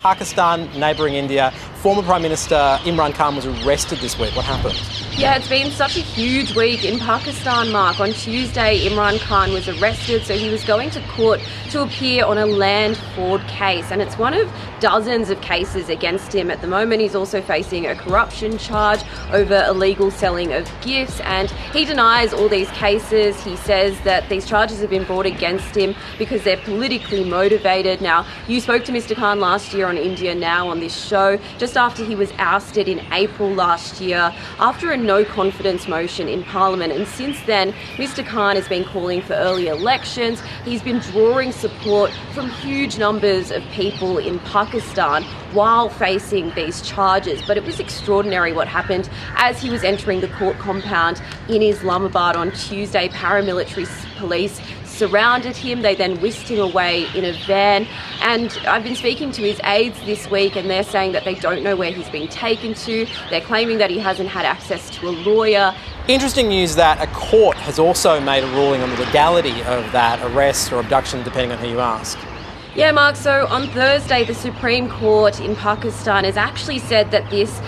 Pakistan, neighbouring India, former Prime Minister Imran Khan was arrested this week. What happened? Yeah, it's been such a huge week in Pakistan, Mark. On Tuesday, Imran Khan was arrested, so he was going to court to appear on a land fraud case, and it's one of dozens of cases against him at the moment. He's also facing a corruption charge over illegal selling of gifts, and he denies all these cases. He says that these charges have been brought against him because they're politically motivated. Now, you spoke to Mr. Khan last year on India Now on this show, just after he was ousted in April last year, after a no-confidence motion in Parliament. And since then, Mr. Khan has been calling for early elections. He's been drawing support from huge numbers of people in Pakistan while facing these charges. But it was extraordinary what happened as he was entering the court compound in Islamabad on Tuesday. Paramilitary police surrounded him. They then whisked him away in a van. And I've been speaking to his aides this week, and they're saying that they don't know where he's been taken to. They're claiming that he hasn't had access to a lawyer. Interesting news that a court has also made a ruling on the legality of that arrest or abduction, depending on who you ask. Yeah, Mark, so on Thursday, the Supreme Court in Pakistan has actually said that this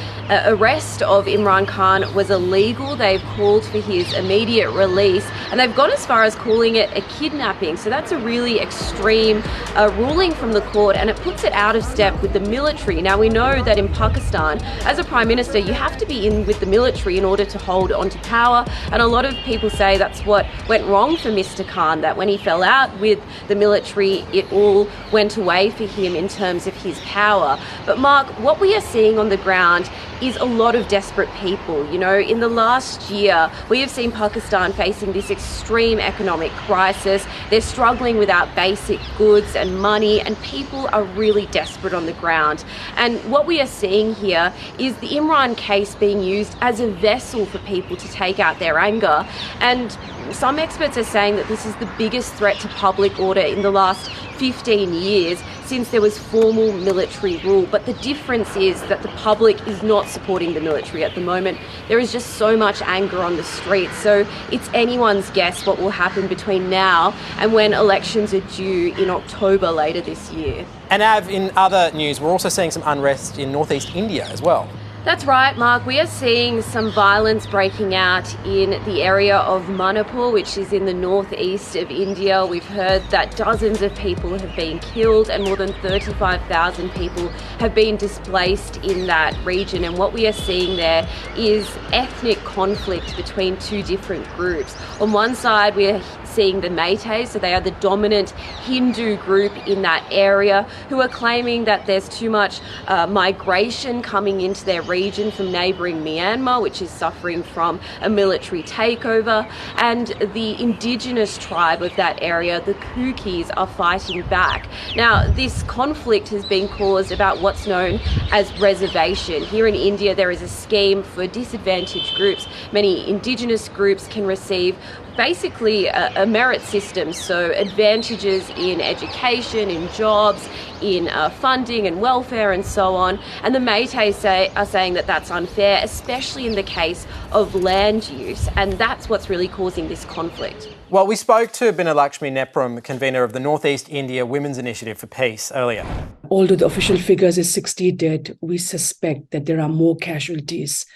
arrest of Imran Khan was illegal. They've called for his immediate release, and they've gone as far as calling it a kidnapping. So that's a really extreme ruling from the court, and it puts it out of step with the military. Now, we know that in Pakistan, as a Prime Minister, you have to be in with the military in order to hold onto power, and a lot of people say that's what went wrong for Mr. Khan, that when he fell out with the military, it all went away for him in terms of his power. But Mark, what we are seeing on the ground is a lot of desperate people. You know, in the last year, we have seen Pakistan facing this extreme economic crisis. They're struggling without basic goods and money, and people are really desperate on the ground. And what we are seeing here is the Imran case being used as a vessel for people to take out their anger. And some experts are saying that this is the biggest threat to public order in the last 15 years since there was formal military rule. But the difference is that the public is not supporting the military at the moment. There is just so much anger on the streets. So it's anyone's guess what will happen between now and when elections are due in October later this year. And Av, in other news, we're also seeing some unrest in northeast India as well. That's right, Mark. We are seeing some violence breaking out in the area of Manipur, which is in the northeast of India. We've heard that dozens of people have been killed and more than 35,000 people have been displaced in that region. And what we are seeing there is ethnic conflict between two different groups. On one side, we are seeing the Meiteis, so they are the dominant Hindu group in that area, who are claiming that there's too much migration coming into their region from neighbouring Myanmar, which is suffering from a military takeover. And the indigenous tribe of that area, the Kukis, are fighting back. Now, this conflict has been caused about what's known as reservation. Here in India, there is a scheme for disadvantaged groups. Many indigenous groups can receive basically a merit system, so advantages in education, in jobs, in funding and welfare and so on. And the Meiteis are saying that that's unfair, especially in the case of land use, and that's what's really causing this conflict. Well, we spoke to Binalakshmi Nepram, convener of the Northeast India Women's Initiative for Peace, earlier. Although the official figures is 60 dead, we suspect that there are more casualties.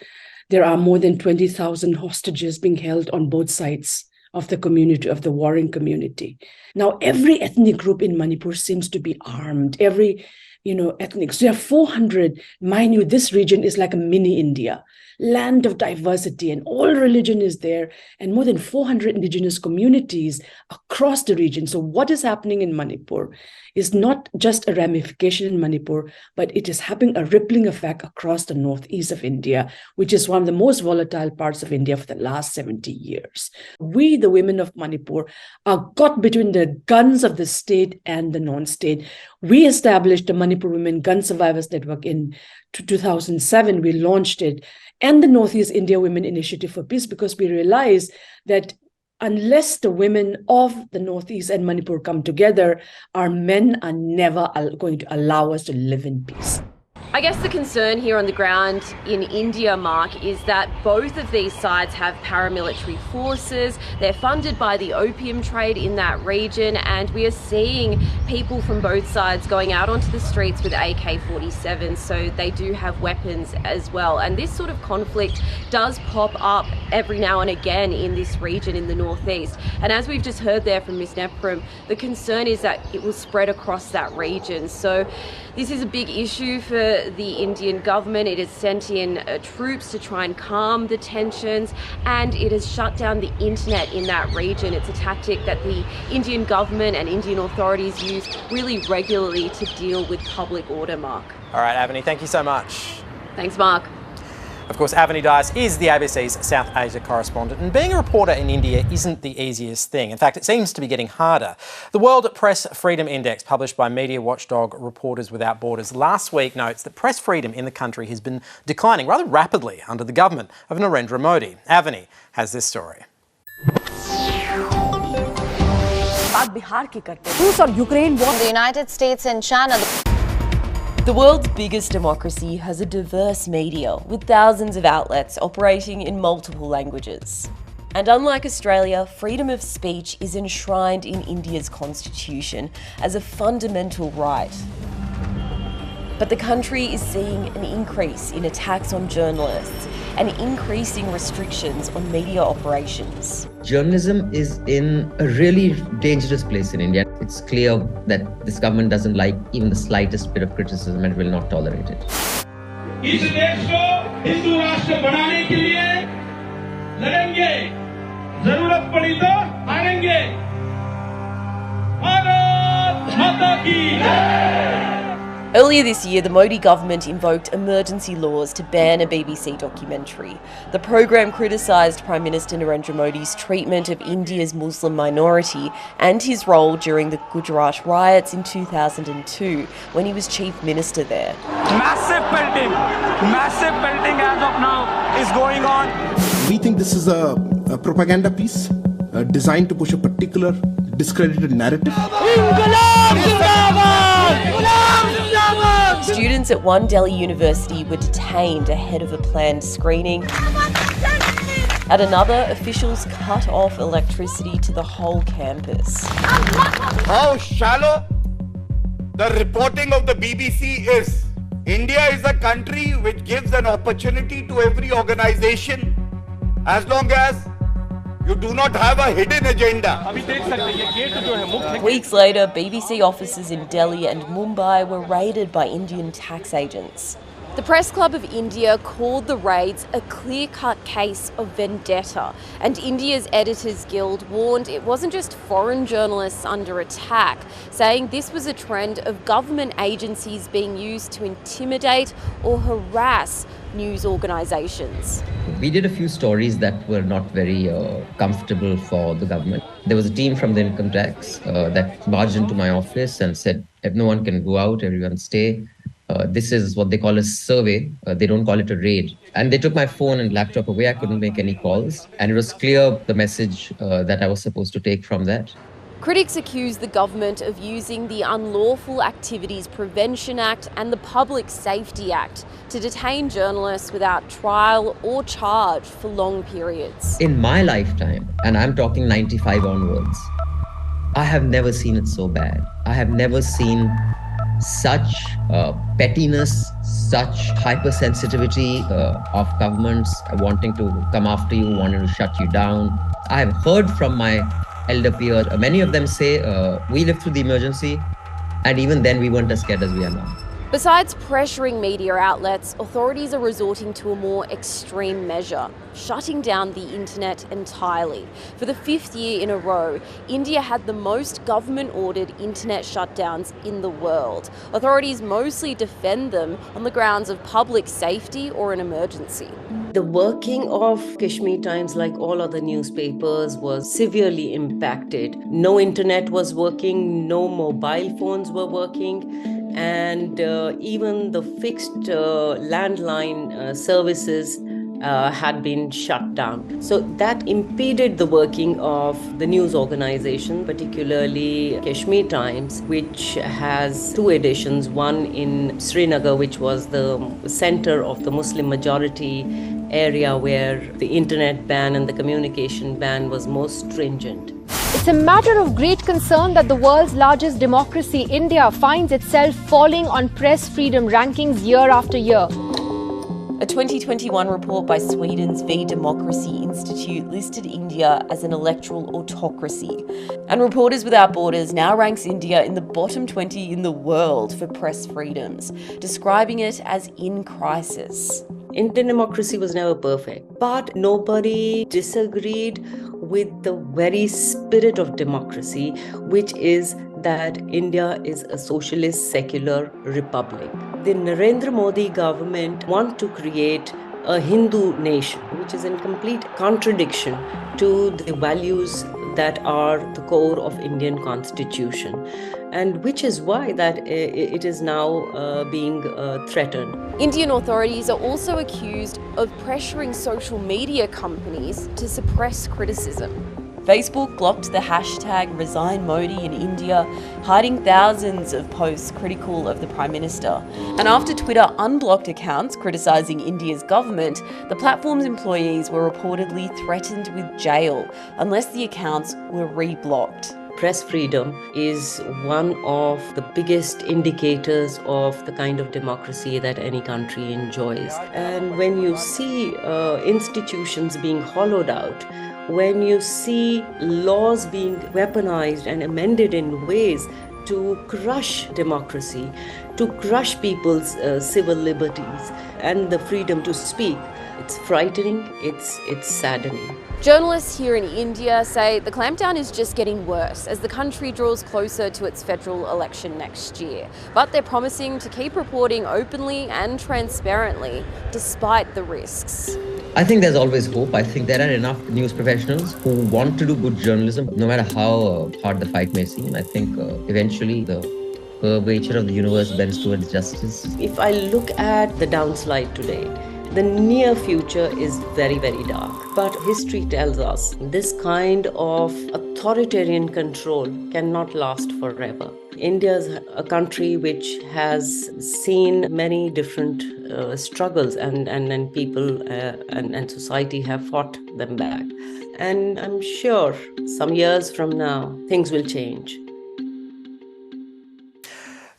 There are more than 20,000 hostages being held on both sides of the community, of the warring community. Now, every ethnic group in Manipur seems to be armed. Every, ethnic. So there are 400. Mind you, this region is like a mini India, land of diversity, and all religion is there, and more than 400 indigenous communities across the region. So what is happening in Manipur is not just a ramification in Manipur, but it is having a rippling effect across the northeast of India, which is one of the most volatile parts of India for the last 70 years. We, the women of Manipur, are caught between the guns of the state and the non-state. We established the Manipur Women Gun Survivors Network in 2007. We launched it, and the Northeast India Women Initiative for Peace, because we realized that unless the women of the Northeast and Manipur come together, our men are never going to allow us to live in peace. I guess the concern here on the ground in India, Mark, is that both of these sides have paramilitary forces. They're funded by the opium trade in that region, and we are seeing people from both sides going out onto the streets with AK-47s, so they do have weapons as well. And this sort of conflict does pop up every now and again in this region in the northeast. And as we've just heard there from Ms. Nepram, the concern is that it will spread across that region. So this is a big issue for the Indian government. It has sent in troops to try and calm the tensions, and it has shut down the internet in that region. It's a tactic that the Indian government and Indian authorities use really regularly to deal with public order, Mark. All right, Avani, thank you so much. Thanks, Mark. Of course, Avani Dias is the ABC's South Asia correspondent, and being a reporter in India isn't the easiest thing. In fact, it seems to be getting harder. The World Press Freedom Index, published by media watchdog Reporters Without Borders, last week notes that press freedom in the country has been declining rather rapidly under the government of Narendra Modi. Avani has this story. Rus और Ukraine war. The United States and China. The world's biggest democracy has a diverse media, with thousands of outlets operating in multiple languages. And unlike Australia, freedom of speech is enshrined in India's constitution as a fundamental right. But the country is seeing an increase in attacks on journalists and increasing restrictions on media operations. Journalism is in a really dangerous place in India. It's clear that this government doesn't like even the slightest bit of criticism and will not tolerate it. इस देश को हिंदू राष्ट्र बनाने के लिए लड़ेंगे, जरूरत पड़ी तो हारेंगे। भारत माता की। Earlier this year, the Modi government invoked emergency laws to ban a BBC documentary. The programme criticised Prime Minister Narendra Modi's treatment of India's Muslim minority and his role during the Gujarat riots in 2002, when he was Chief Minister there. Massive pelting as of now is going on. We think this is a propaganda piece designed to push a particular discredited narrative. Students at one Delhi university were detained ahead of a planned screening. At another, officials cut off electricity to the whole campus. How shallow the reporting of the BBC is. India is a country which gives an opportunity to every organization as long as you do not have a hidden agenda. Weeks later, BBC offices in Delhi and Mumbai were raided by Indian tax agents. The Press Club of India called the raids a clear-cut case of vendetta, and India's Editors Guild warned it wasn't just foreign journalists under attack, saying this was a trend of government agencies being used to intimidate or harass news organisations. We did a few stories that were not very comfortable for the government. There was a team from the income tax that barged into my office and said, no one can go out, everyone stay. This is what they call a survey. They don't call it a raid. And they took my phone and laptop away. I couldn't make any calls. And it was clear the message that I was supposed to take from that. Critics accuse the government of using the Unlawful Activities Prevention Act and the Public Safety Act to detain journalists without trial or charge for long periods. In my lifetime, and I'm talking 95 onwards, I have never seen it so bad. I have never seen such pettiness, such hypersensitivity of governments wanting to come after you, wanting to shut you down. I have heard from my elder peers, many of them say, we lived through the emergency, and even then we weren't as scared as we are now. Besides pressuring media outlets, authorities are resorting to a more extreme measure, shutting down the internet entirely. For the 5th year in a row, India had the most government-ordered internet shutdowns in the world. Authorities mostly defend them on the grounds of public safety or an emergency. The working of Kashmir Times, like all other newspapers, was severely impacted. No internet was working, no mobile phones were working, and even the fixed landline services had been shut down. So that impeded the working of the news organization, particularly Kashmir Times, which has 2 editions, one in Srinagar, which was the center of the Muslim majority area where the internet ban and the communication ban was most stringent. It's a matter of great concern that the world's largest democracy, India, finds itself falling on press freedom rankings year after year. A 2021 report by Sweden's V Democracy Institute listed India as an electoral autocracy. And Reporters Without Borders now ranks India in the bottom 20 in the world for press freedoms, describing it as in crisis. Indian democracy was never perfect, but nobody disagreed with the very spirit of democracy, which is that India is a socialist secular republic. The Narendra Modi government want to create a Hindu nation, which is in complete contradiction to the values that are the core of Indian constitution, and which is why that it is now being threatened. Indian authorities are also accused of pressuring social media companies to suppress criticism. Facebook blocked the hashtag Resign Modi in India, hiding thousands of posts critical of the Prime Minister. And after Twitter unblocked accounts criticising India's government, the platform's employees were reportedly threatened with jail unless the accounts were reblocked. Press freedom is one of the biggest indicators of the kind of democracy that any country enjoys. And when you see institutions being hollowed out, when you see laws being weaponized and amended in ways to crush democracy, to crush people's civil liberties and the freedom to speak, it's frightening, it's saddening. Journalists here in India say the clampdown is just getting worse as the country draws closer to its federal election next year. But they're promising to keep reporting openly and transparently despite the risks. I think there's always hope. I think there are enough news professionals who want to do good journalism, no matter how hard the fight may seem. I think eventually the curvature of the universe bends towards justice. If I look at the downslide today, the near future is very, very dark. But history tells us this kind of authoritarian control cannot last forever. India is a country which has seen many different struggles and people and society have fought them back. And I'm sure some years from now, things will change.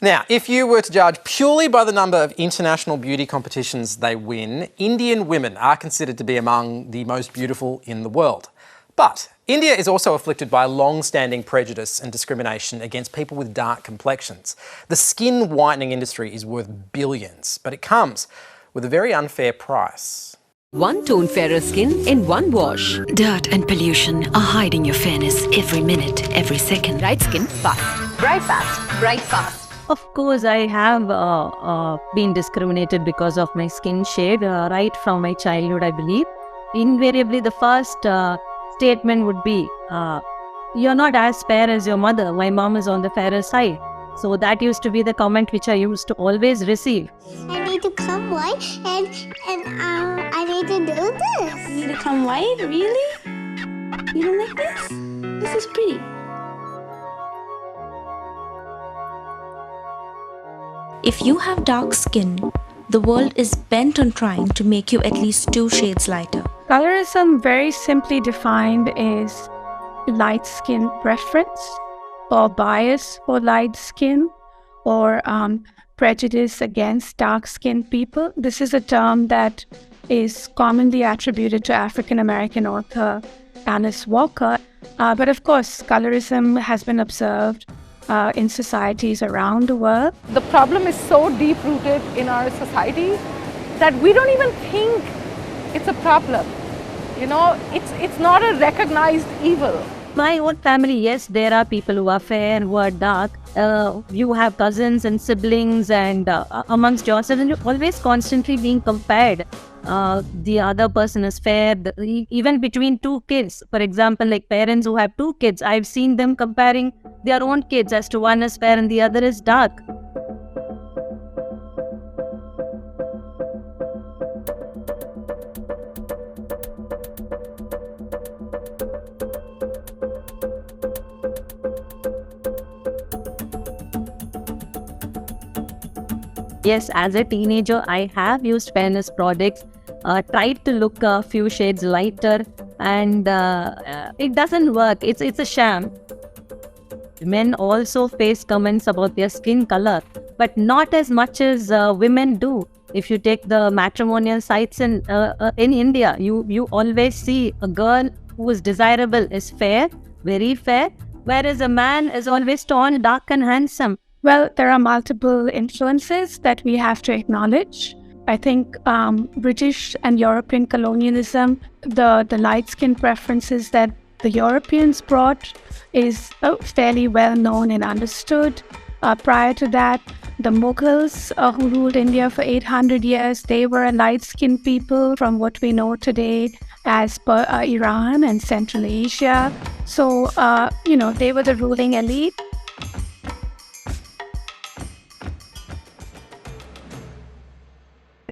Now, if you were to judge purely by the number of international beauty competitions they win, Indian women are considered to be among the most beautiful in the world. But India is also afflicted by long-standing prejudice and discrimination against people with dark complexions. The skin whitening industry is worth billions, but it comes with a very unfair price. One tone fairer skin in one wash. Dirt and pollution are hiding your fairness every minute, every second. Bright skin fast. Bright fast, bright fast. Of course, I have been discriminated because of my skin shade right from my childhood, I believe. Invariably, the first statement would be, you're not as fair as your mother. My mom is on the fairer side. So that used to be the comment which I used to always receive. I need to come white and I need to do this. You need to come white? Really? You don't like this? This is pretty. If you have dark skin, the world is bent on trying to make you at least 2 shades lighter. Colorism, very simply defined, is light skin preference or bias for light skin or prejudice against dark skinned people. This is a term that is commonly attributed to African American author Alice Walker. But of course, colorism has been observed in societies around the world. The problem is so deep-rooted in our society that we don't even think it's a problem. You know, it's not a recognized evil. My own family, yes, there are people who are fair, who are dark. You have cousins and siblings and amongst yourselves, and you're always constantly being compared. The other person is fair, even between 2 kids. For example, like parents who have 2 kids, I've seen them comparing their own kids as to one is fair and the other is dark. Yes, as a teenager, I have used fairness products, tried to look a few shades lighter, and it doesn't work. It's a sham. Men also face comments about their skin color, but not as much as women do. If you take the matrimonial sites in India, you always see a girl who is desirable is fair, very fair, whereas a man is always tall, dark and handsome. Well, there are multiple influences that we have to acknowledge. I think British and European colonialism, the light skin preferences that the Europeans brought is fairly well known and understood. Prior to that, the Mughals who ruled India for 800 years, they were a light-skinned people from what we know today as Iran and Central Asia. So, they were the ruling elite.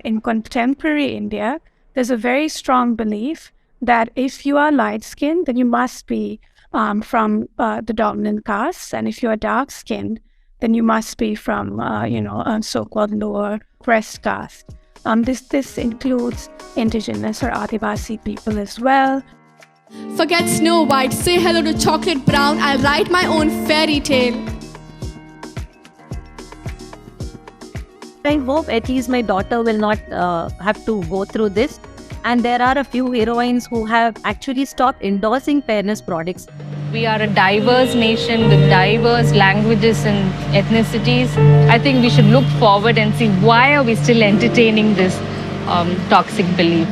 In contemporary India, there's a very strong belief that if you are light-skinned, then you must be from the dominant caste, and if you are dark-skinned, then you must be from, so-called lower crest caste. This includes indigenous or Adivasi people as well. Forget Snow White, say hello to Chocolate Brown, I'll write my own fairy tale. I hope at least my daughter will not have to go through this. And there are a few heroines who have actually stopped endorsing fairness products. We are a diverse nation with diverse languages and ethnicities. I think we should look forward and see why are we still entertaining this toxic belief.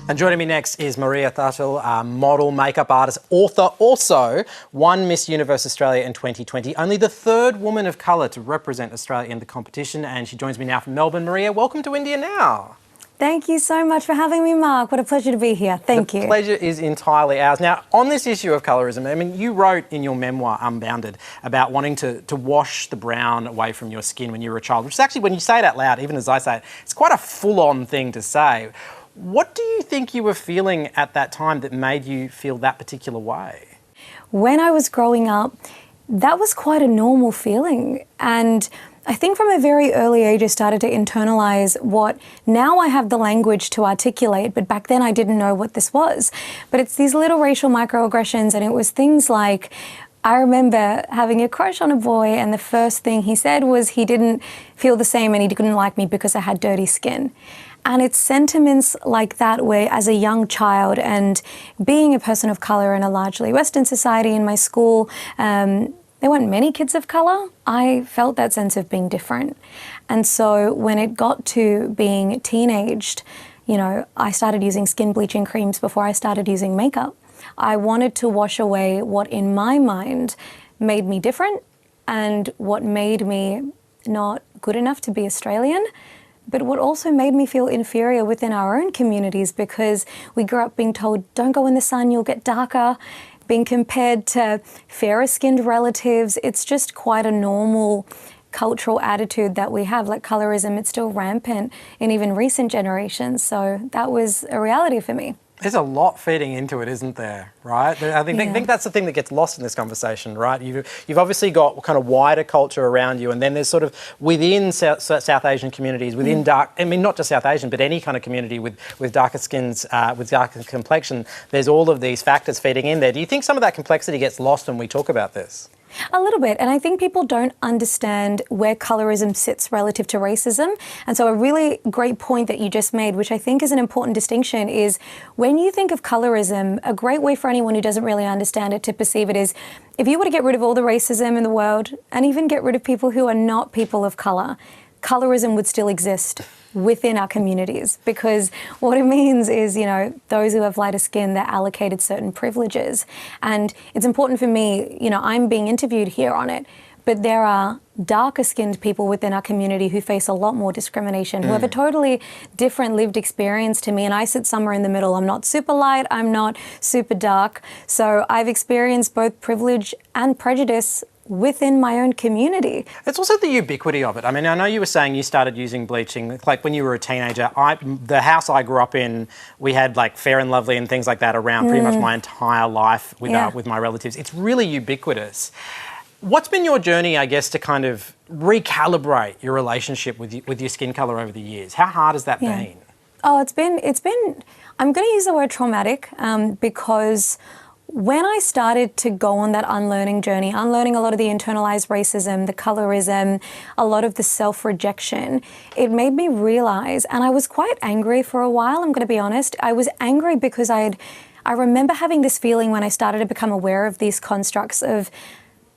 And joining me next is Maria Tuttle, model, makeup artist, author, also won Miss Universe Australia in 2020, only the third woman of colour to represent Australia in the competition, and she joins me now from Melbourne. Maria, welcome to India Now. Thank you so much for having me, Mark. What a pleasure to be here. Thank you. The pleasure is entirely ours. Now, on this issue of colorism, I mean, you wrote in your memoir, Unbounded, about wanting to wash the brown away from your skin when you were a child, which is actually, when you say it out loud, even as I say it, it's quite a full-on thing to say. What do you think you were feeling at that time that made you feel that particular way? When I was growing up, that was quite a normal feeling. And I think from a very early age, I started to internalize what now I have the language to articulate, but back then I didn't know what this was. But it's these little racial microaggressions, and it was things like, I remember having a crush on a boy, and the first thing he said was he didn't feel the same and he didn't like me because I had dirty skin. And it's sentiments like that where, as a young child and being a person of colour in a largely Western society in my school, there weren't many kids of colour. I felt that sense of being different. And so when it got to being teenaged, I started using skin bleaching creams before I started using makeup. I wanted to wash away what in my mind made me different and what made me not good enough to be Australian, but what also made me feel inferior within our own communities, because we grew up being told, don't go in the sun, you'll get darker, being compared to fairer-skinned relatives. It's just quite a normal cultural attitude that we have. Like colorism, it's still rampant in even recent generations. So that was a reality for me. There's a lot feeding into it, isn't there, right? I think that's the thing that gets lost in this conversation, right? You've obviously got kind of wider culture around you, and then there's sort of within South Asian communities, within not just South Asian, but any kind of community with darker skins, with darker complexion, there's all of these factors feeding in there. Do you think some of that complexity gets lost when we talk about this? A little bit, and I think people don't understand where colorism sits relative to racism. And so a really great point that you just made, which I think is an important distinction, is when you think of colorism, a great way for anyone who doesn't really understand it to perceive it is, if you were to get rid of all the racism in the world and even get rid of people who are not people of colour, colorism would still exist within our communities, because what it means is, those who have lighter skin, they're allocated certain privileges. And it's important for me, I'm being interviewed here on it, but there are darker skinned people within our community who face a lot more discrimination, who have a totally different lived experience to me, and I sit somewhere in the middle. I'm not super light, I'm not super dark. So I've experienced both privilege and prejudice within my own community. It's also the ubiquity of it. I mean, I know you were saying you started using bleaching, like when you were a teenager. The house I grew up in, we had like Fair and Lovely and things like that around pretty much my entire life with my relatives. It's really ubiquitous. What's been your journey, I guess, to kind of recalibrate your relationship with your skin colour over the years? How hard has that been? Oh, it's been, I'm going to use the word traumatic because when I started to go on that unlearning journey, unlearning a lot of the internalized racism, the colorism, a lot of the self-rejection, it made me realize, and I was quite angry for a while, I'm going to be honest. I was angry because I remember having this feeling when I started to become aware of these constructs of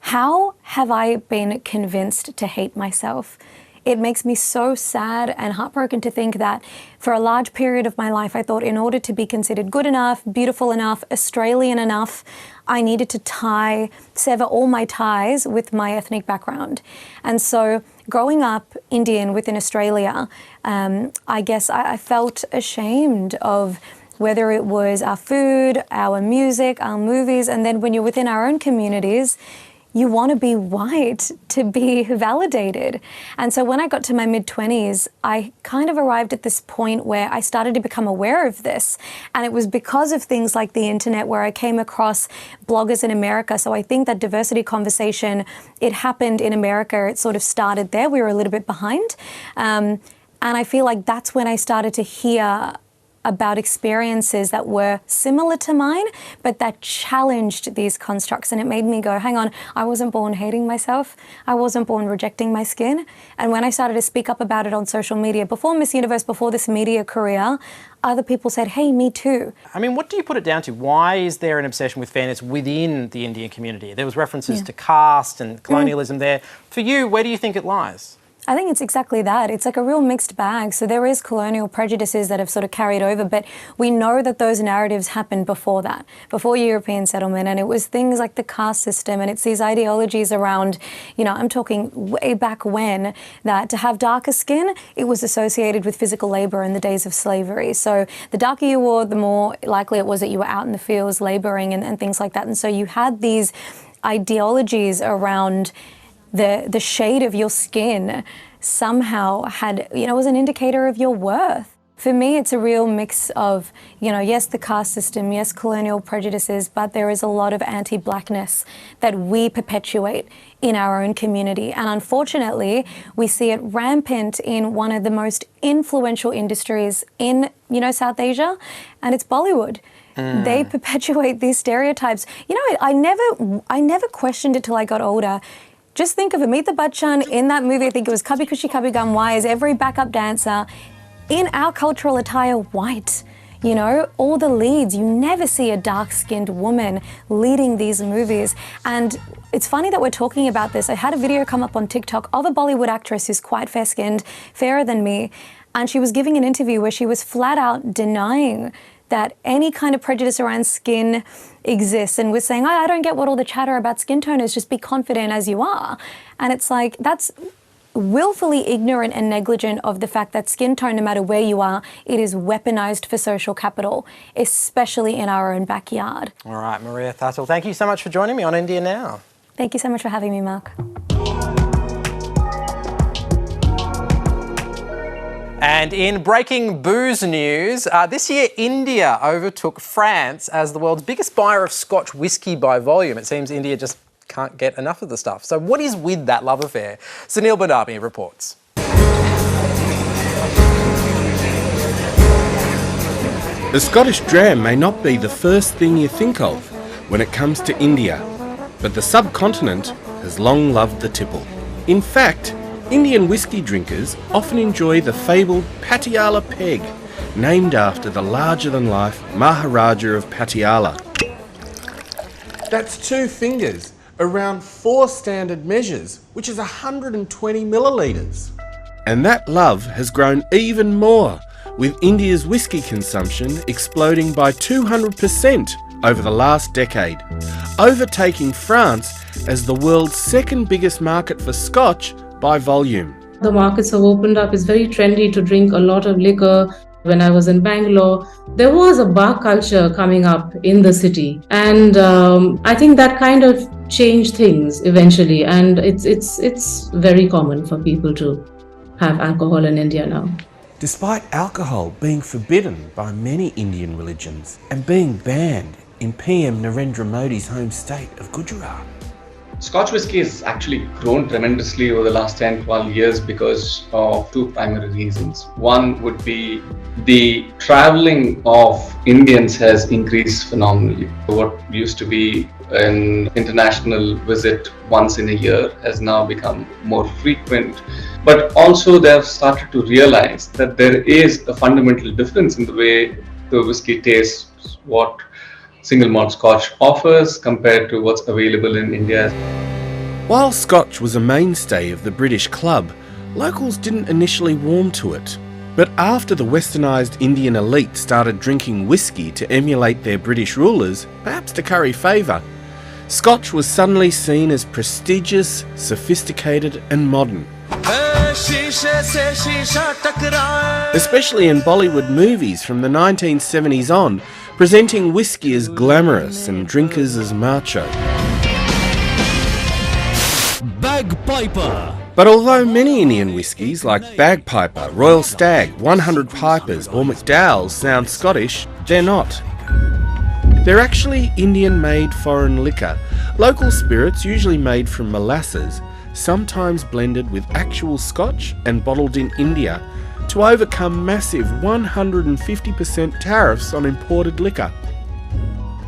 how have I been convinced to hate myself? It makes me so sad and heartbroken to think that for a large period of my life, I thought in order to be considered good enough, beautiful enough, Australian enough, I needed to sever all my ties with my ethnic background. And so growing up Indian within Australia, I guess I felt ashamed of whether it was our food, our music, our movies, and then when you're within our own communities, you want to be white to be validated. And so when I got to my mid-20s, I kind of arrived at this point where I started to become aware of this. And it was because of things like the internet where I came across bloggers in America. So I think that diversity conversation, it happened in America. It sort of started there. We were a little bit behind. And I feel like that's when I started to hear about experiences that were similar to mine, but that challenged these constructs. And it made me go, hang on, I wasn't born hating myself. I wasn't born rejecting my skin. And when I started to speak up about it on social media, before Miss Universe, before this media career, other people said, hey, me too. I mean, what do you put it down to? Why is there an obsession with fairness within the Indian community? There was references to caste and colonialism there. For you, where do you think it lies? I think it's exactly that. It's like a real mixed bag. So there is colonial prejudices that have sort of carried over, but we know that those narratives happened before that, before European settlement. And it was things like the caste system, and it's these ideologies around, you know, I'm talking way back when, that to have darker skin, it was associated with physical labor in the days of slavery. So the darker you were, the more likely it was that you were out in the fields laboring and things like that. And so you had these ideologies around the shade of your skin somehow had, you know, was an indicator of your worth. For me, it's a real mix of, you know, yes, the caste system, yes, colonial prejudices, but there is a lot of anti-blackness that we perpetuate in our own community. And unfortunately, we see it rampant in one of the most influential industries in, you know, South Asia, and it's Bollywood. They perpetuate these stereotypes. You know, I never questioned it till I got older. Just think of Amitabh Bachchan in that movie, I think it was Kabhi Khushi Kabhie Gham, why is every backup dancer in our cultural attire white? You know, all the leads, you never see a dark-skinned woman leading these movies. And it's funny that we're talking about this. I had a video come up on TikTok of a Bollywood actress who's quite fair-skinned, fairer than me, and she was giving an interview where she was flat out denying that any kind of prejudice around skin exists, and was saying, I don't get what all the chatter about skin tone is, just be confident as you are. And it's like, that's willfully ignorant and negligent of the fact that skin tone, no matter where you are, it is weaponized for social capital, especially in our own backyard. All right, Maria Tuttle, thank you so much for joining me on India Now. Thank you so much for having me, Mark. And in breaking booze news, this year India overtook France as the world's biggest buyer of Scotch whisky by volume. It seems India just can't get enough of the stuff. So what is with that love affair? Sunil Bandami reports. The Scottish dram may not be the first thing you think of when it comes to India, but the subcontinent has long loved the tipple. In fact, Indian whisky drinkers often enjoy the fabled Patiala peg, named after the larger-than-life Maharaja of Patiala. That's 2 fingers, around 4 standard measures, which is 120 millilitres. And that love has grown even more, with India's whisky consumption exploding by 200% over the last decade, overtaking France as the world's second biggest market for Scotch by volume. The markets have opened up. It's very trendy to drink a lot of liquor. When I was in Bangalore, there was a bar culture coming up in the city. And I think that kind of changed things eventually. And it's very common for people to have alcohol in India now. Despite alcohol being forbidden by many Indian religions and being banned in PM Narendra Modi's home state of Gujarat. Scotch whisky has actually grown tremendously over the last 10-12 years because of two primary reasons. One would be the traveling of Indians has increased phenomenally. What used to be an international visit once in a year has now become more frequent. But also they've started to realize that there is a fundamental difference in the way the whiskey tastes, what single malt Scotch offers compared to what's available in India. While Scotch was a mainstay of the British club, locals didn't initially warm to it. But after the westernised Indian elite started drinking whiskey to emulate their British rulers, perhaps to curry favour, Scotch was suddenly seen as prestigious, sophisticated and modern. Especially in Bollywood movies from the 1970s on, presenting whiskey as glamorous and drinkers as macho. Bagpiper. But although many Indian whiskies like Bagpiper, Royal Stag, 100 Pipers or McDowell's sound Scottish, they're not. They're actually Indian-made foreign liquor, local spirits usually made from molasses, sometimes blended with actual Scotch and bottled in India to overcome massive 150% tariffs on imported liquor.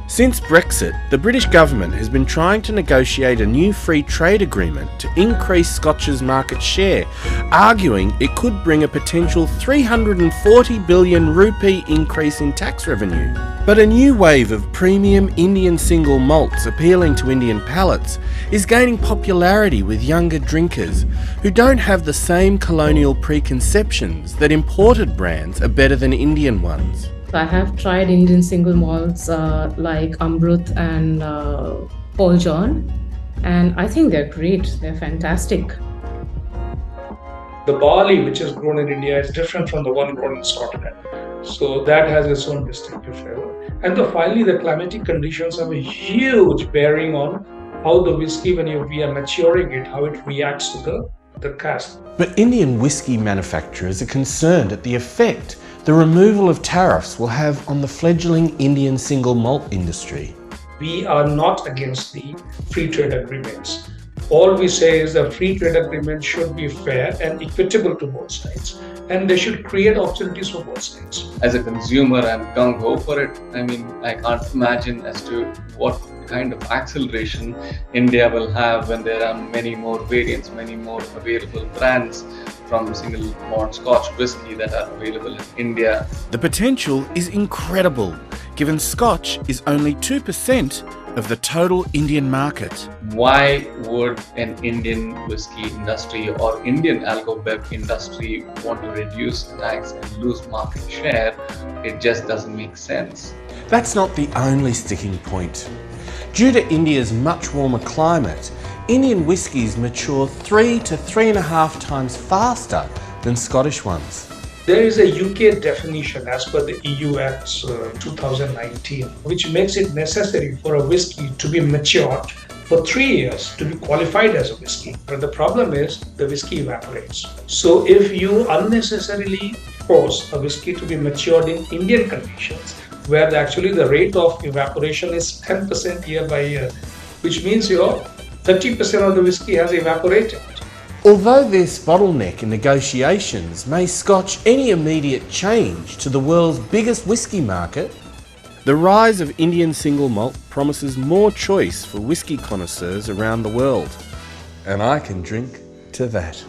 Since Brexit, the British government has been trying to negotiate a new free trade agreement to increase Scotch's market share, arguing it could bring a potential 340 billion rupee increase in tax revenue. But a new wave of premium Indian single malts appealing to Indian palates is gaining popularity with younger drinkers who don't have the same colonial preconceptions that imported brands are better than Indian ones. I have tried Indian single malts like Amrut and Paul John, and I think they're great. They're fantastic. The barley which is grown in India is different from the one grown in Scotland. So that has its own distinctive flavor. And finally, the climatic conditions have a huge bearing on how the whiskey, when we are maturing it, how it reacts to the cask. But Indian whiskey manufacturers are concerned at the effect the removal of tariffs will have on the fledgling Indian single malt industry. We are not against the free trade agreements. All we say is that free trade agreements should be fair and equitable to both sides, and they should create opportunities for both sides. As a consumer, I'm gung-ho for it. I mean, I can't imagine as to what kind of acceleration India will have when there are many more variants, many more available brands from single malt Scotch whisky that are available in India. The potential is incredible, given Scotch is only 2% of the total Indian market. Why would an Indian whiskey industry or Indian alcohol industry want to reduce tax and lose market share? It just doesn't make sense. That's not the only sticking point. Due to India's much warmer climate, Indian whiskies mature 3 to 3.5 times faster than Scottish ones. There is a UK definition as per the EU Act 2019, which makes it necessary for a whiskey to be matured for 3 years to be qualified as a whiskey. But the problem is the whiskey evaporates. So if you unnecessarily force a whiskey to be matured in Indian conditions, where actually the rate of evaporation is 10% year by year, which means 30% of the whiskey has evaporated. Although this bottleneck in negotiations may scotch any immediate change to the world's biggest whiskey market, the rise of Indian single malt promises more choice for whiskey connoisseurs around the world. And I can drink to that.